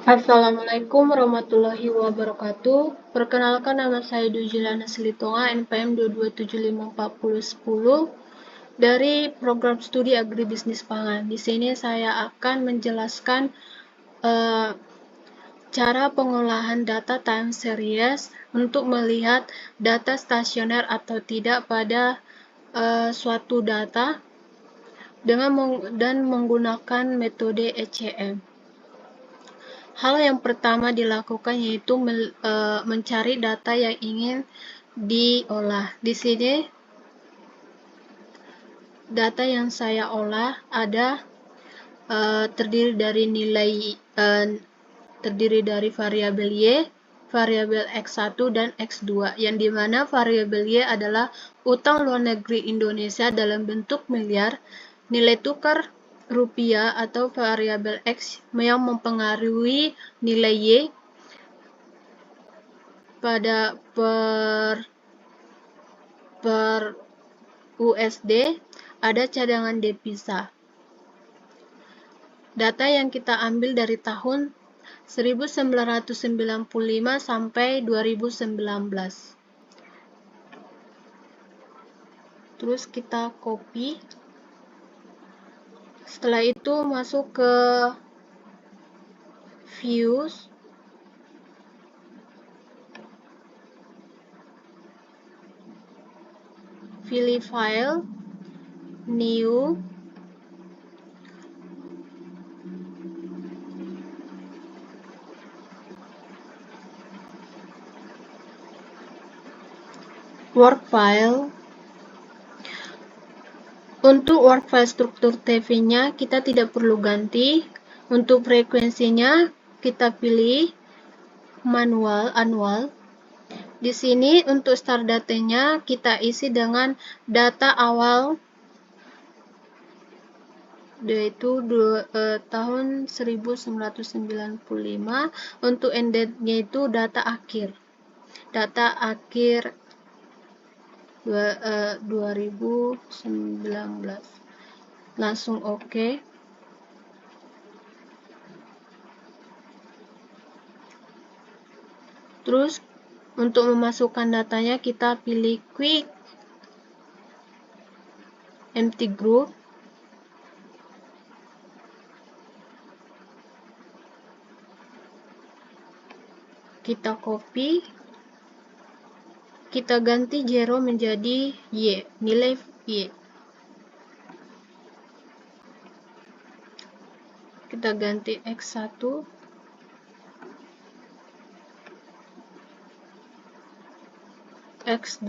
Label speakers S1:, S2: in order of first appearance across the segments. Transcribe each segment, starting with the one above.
S1: Assalamualaikum warahmatullahi wabarakatuh. Perkenalkan, nama saya Dujilana Selitonga, NPM 227541010 dari program studi agribisnis pangan. Di sini saya akan menjelaskan cara pengolahan data time series untuk melihat data stasioner atau tidak pada suatu data dan menggunakan metode ECM. Hal yang pertama dilakukan yaitu mencari data yang ingin diolah. Di sini data yang saya olah terdiri dari variabel Y, variabel X1 dan X2, yang dimana variabel Y adalah utang luar negeri Indonesia dalam bentuk miliar, nilai tukar rupiah atau variabel X yang mempengaruhi nilai Y pada per USD, ada cadangan devisa. Data yang kita ambil dari tahun 1995 sampai 2019. Terus kita copy. Setelah itu masuk ke views, pilih file, new, work file. Untuk work file struktur TV-nya kita tidak perlu ganti. Untuk frekuensinya kita pilih manual annual. Di sini untuk start datanya kita isi dengan data awal, yaitu tahun 1995. Untuk end date-nya itu data akhir 2019. Langsung oke. Terus untuk memasukkan datanya kita pilih quick empty group. Kita copy, kita ganti 0 menjadi Y, nilai Y. Kita ganti X1, X2,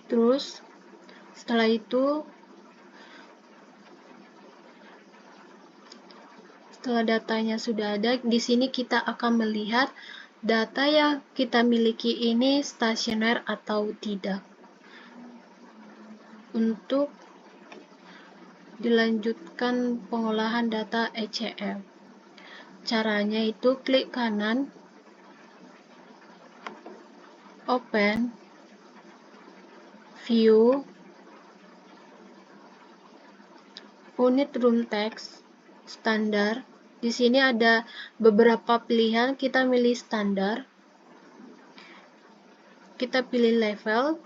S1: terus setelah itu setelah datanya sudah ada, di sini kita akan melihat data yang kita miliki ini stasioner atau tidak. Untuk dilanjutkan pengolahan data ECM, caranya itu klik kanan, open, view, unit room text, standar. Di sini ada beberapa pilihan, kita milih standar. Kita pilih level.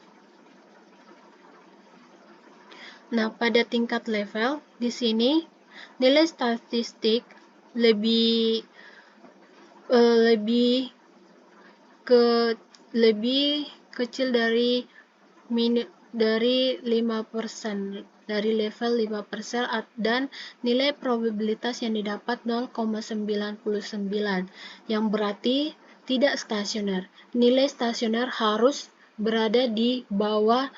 S1: Nah, pada tingkat level di sini nilai statistik lebih kecil dari 5%, dari level 5%, dan nilai probabilitas yang didapat 0,99, yang berarti tidak stasioner. Nilai stasioner harus berada di bawah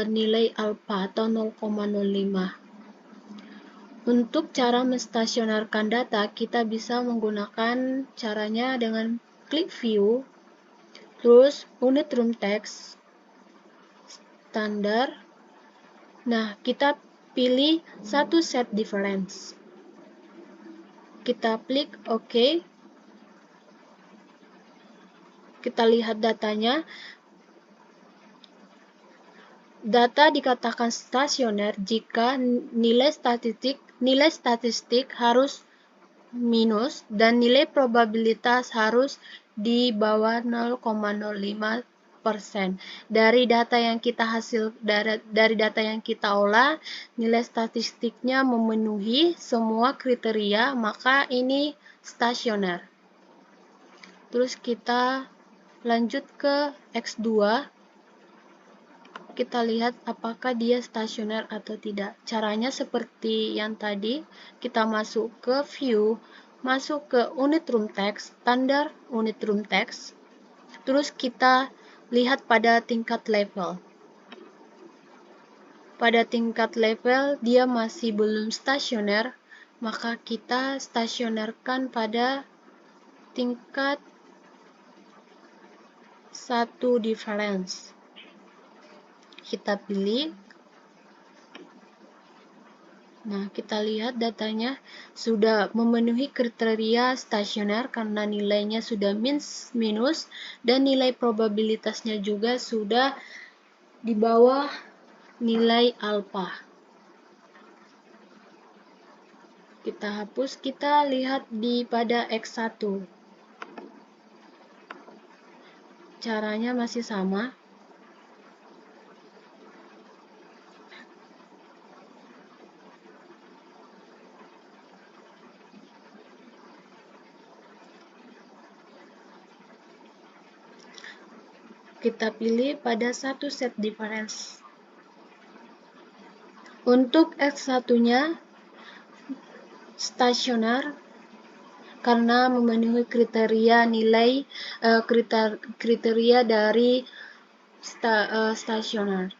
S1: nilai alfa atau 0,05. Untuk cara menstasionerkan data, kita bisa menggunakan caranya dengan klik view, terus unit room text, standar. Nah, kita pilih satu set difference. Kita klik OK. Kita lihat datanya. Data dikatakan stasioner jika nilai statistik nilai statistik harus minus dan nilai probabilitas harus di bawah 0,05%. Dari data yang kita olah, nilai statistiknya memenuhi semua kriteria, maka ini stasioner. Terus kita lanjut ke X2. Kita lihat apakah dia stasioner atau tidak. Caranya seperti yang tadi, kita masuk ke view, masuk ke unit room text, standar unit room text, terus kita lihat pada tingkat level. Pada tingkat level dia masih belum stasioner, maka kita stasionerkan pada tingkat 1 difference. Kita pilih. Nah, kita lihat datanya sudah memenuhi kriteria stasioner karena nilainya sudah minus dan nilai probabilitasnya juga sudah di bawah nilai alfa. Kita hapus, kita lihat pada X1. Caranya masih sama. Kita pilih pada satu set difference. Untuk X1-nya stasioner karena memenuhi kriteria nilai kriteria dari stasioner.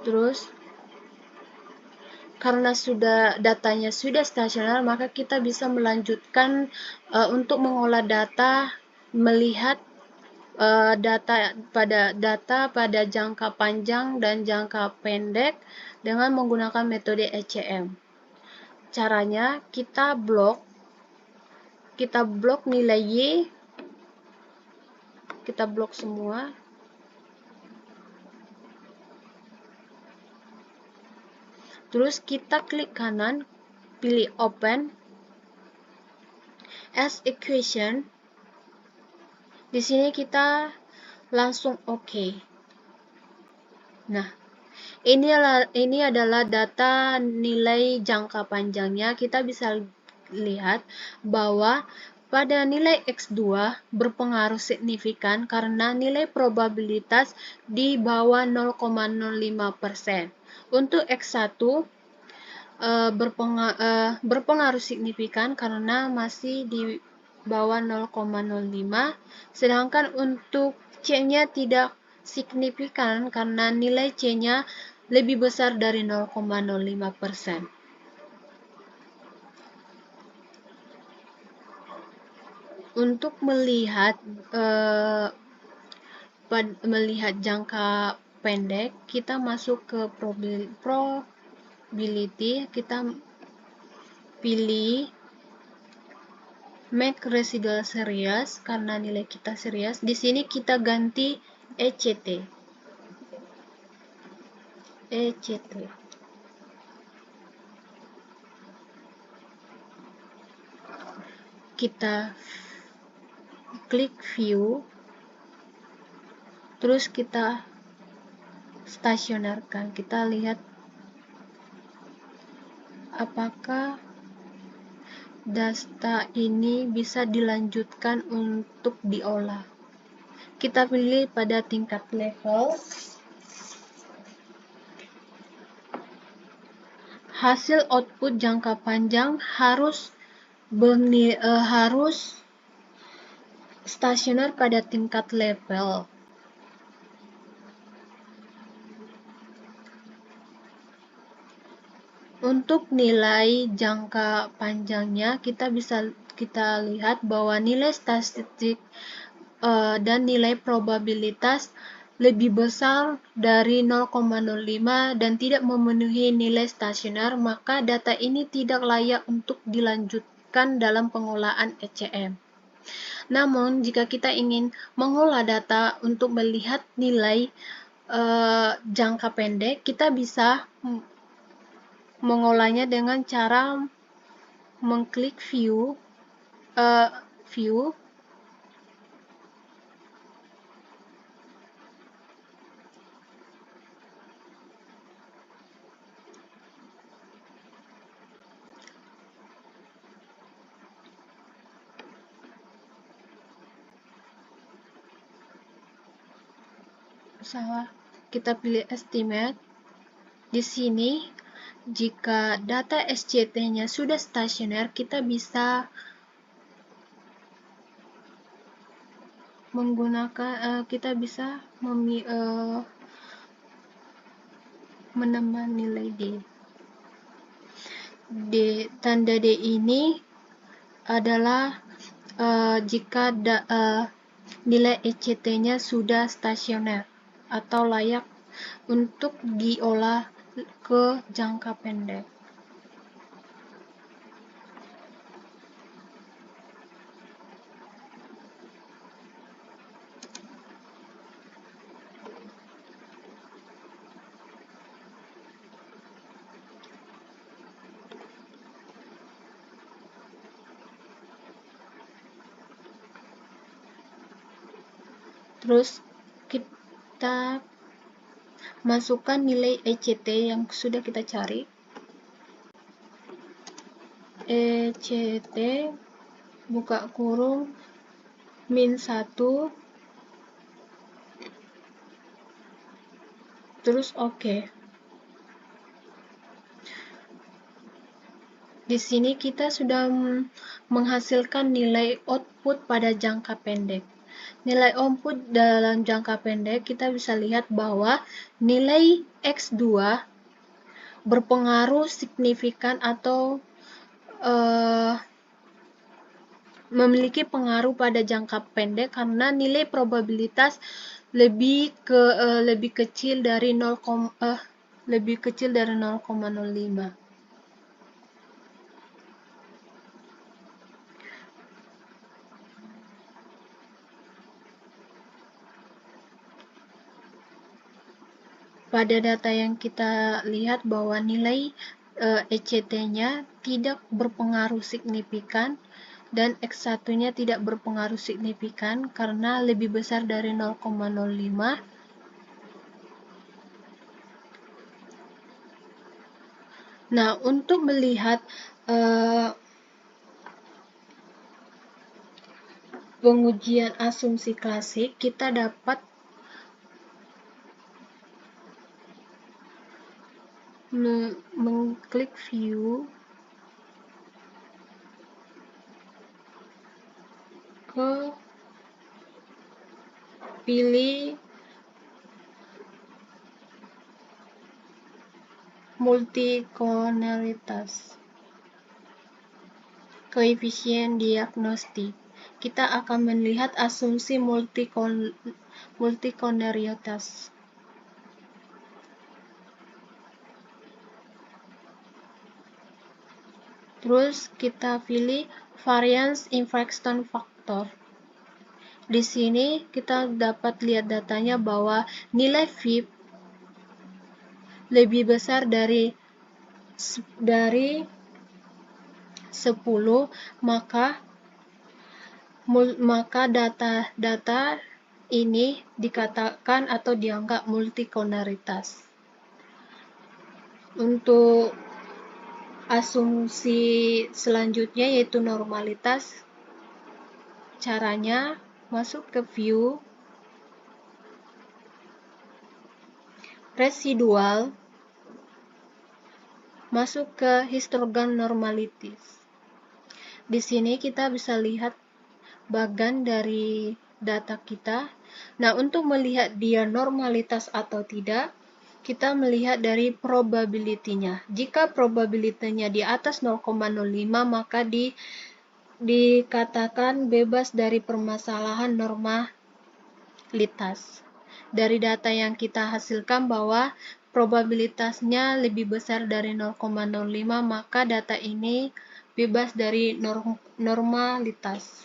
S1: Terus karena datanya sudah stasioner, maka kita bisa melanjutkan untuk mengolah data, melihat data pada jangka panjang dan jangka pendek dengan menggunakan metode ECM. Caranya kita blok nilai Y, kita blok semua. Terus kita klik kanan, pilih open as equation. Di sini kita langsung OK. Nah, ini adalah data nilai jangka panjangnya. Kita bisa lihat bahwa pada nilai X2 berpengaruh signifikan karena nilai probabilitas di bawah 0,05%. Untuk X1 berpengaruh signifikan karena masih di bawah 0,05, sedangkan untuk C-nya tidak signifikan karena nilai C-nya lebih besar dari 0,05%. Untuk melihat jangka pendek, kita masuk ke probability, kita pilih make residual series karena nilai kita series. Di sini kita ganti ECT. Kita klik view, terus kita stasionerkan. Kita lihat apakah data ini bisa dilanjutkan untuk diolah. Kita pilih pada tingkat level. Hasil output jangka panjang harus stasioner pada tingkat level. Untuk nilai jangka panjangnya kita lihat bahwa nilai statistik dan nilai probabilitas lebih besar dari 0,05 dan tidak memenuhi nilai stasioner, maka data ini tidak layak untuk dilanjutkan dalam pengolahan ECM. Namun, jika kita ingin mengolah data untuk melihat nilai jangka pendek, kita bisa mengolahnya dengan cara mengklik view, kita pilih estimate. Di sini jika data SCT-nya sudah stasioner, kita bisa menggunakan menambah nilai D. Tanda D ini adalah jika nilai ECT-nya sudah stasioner atau layak untuk diolah ke jangka pendek. Terus kita masukkan nilai ECT yang sudah kita cari. ECT buka kurung -1, terus oke. Di sini kita sudah menghasilkan nilai output pada jangka pendek. Nilai output dalam jangka pendek kita bisa lihat bahwa nilai X2 berpengaruh signifikan atau memiliki pengaruh pada jangka pendek karena nilai probabilitas lebih kecil dari 0,05. Pada data yang kita lihat bahwa nilai ECT-nya tidak berpengaruh signifikan dan X1-nya tidak berpengaruh signifikan karena lebih besar dari 0,05. Nah, untuk melihat pengujian asumsi klasik, kita dapat mengklik view ke pilih multikoneritas, koefisien diagnostik. Kita akan melihat asumsi multikoneritas. Terus kita pilih variance infection factor. Di sini kita dapat lihat datanya bahwa nilai VIP lebih besar dari 10, maka data ini dikatakan atau dianggap multikoneritas. Untuk asumsi selanjutnya yaitu normalitas. Caranya masuk ke view, residual, masuk ke histogram normalities. Di sini kita bisa lihat bagan dari data kita. Nah, untuk melihat dia normalitas atau tidak, kita melihat dari probability-nya. Jika probability-nya di atas 0,05, maka dikatakan bebas dari permasalahan normalitas. Dari data yang kita hasilkan bahwa probabilitasnya lebih besar dari 0,05, maka data ini bebas dari normalitas.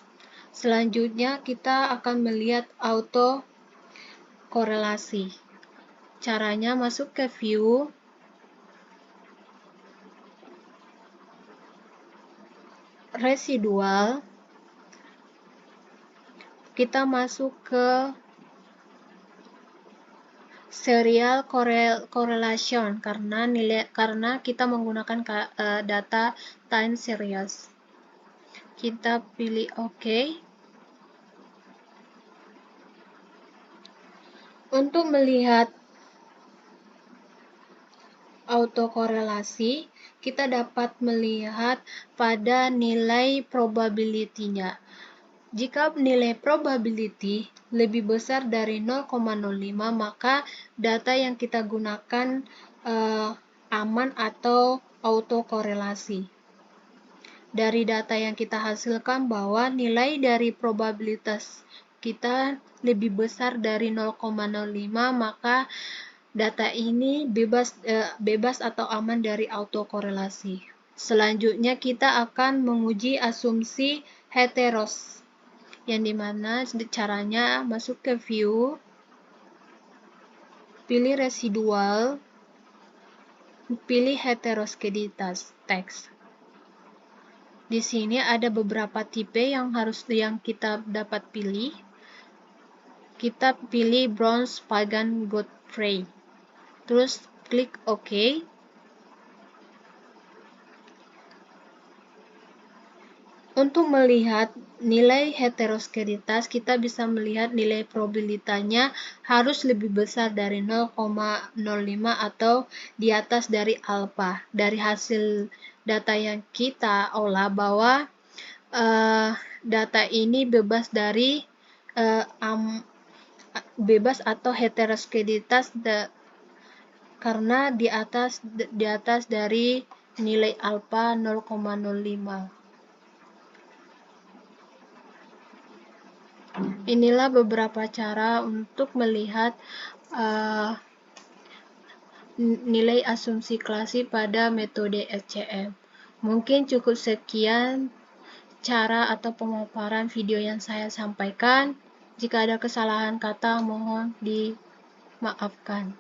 S1: Selanjutnya kita akan melihat auto korelasi. Caranya masuk ke view, residual, kita masuk ke serial correlation karena kita menggunakan data time series. Kita pilih OK. Untuk melihat autokorelasi, kita dapat melihat pada nilai probability-nya. Jika nilai probability lebih besar dari 0,05, maka data yang kita gunakan aman atau autokorelasi. Dari data yang kita hasilkan bahwa nilai dari probabilitas kita lebih besar dari 0,05, maka data ini bebas atau aman dari autokorelasi. Selanjutnya kita akan menguji asumsi heteros, yang dimana caranya masuk ke view, pilih residual, pilih heteroskedastic text. Di sini ada beberapa tipe yang kita dapat pilih. Kita pilih bronze, pagan, Godfrey. Terus klik OK. Untuk melihat nilai heteroskedastic, kita bisa melihat nilai probabilitasnya harus lebih besar dari 0,05 atau di atas dari alpha. Dari hasil data yang kita olah bahwa data ini bebas dari bebas atau heteroskedastic karena di atas dari nilai alpha 0,05. Inilah beberapa cara untuk melihat nilai asumsi klasi pada metode SCM. Mungkin cukup sekian cara atau pemaparan video yang saya sampaikan. Jika ada kesalahan kata, mohon dimaafkan.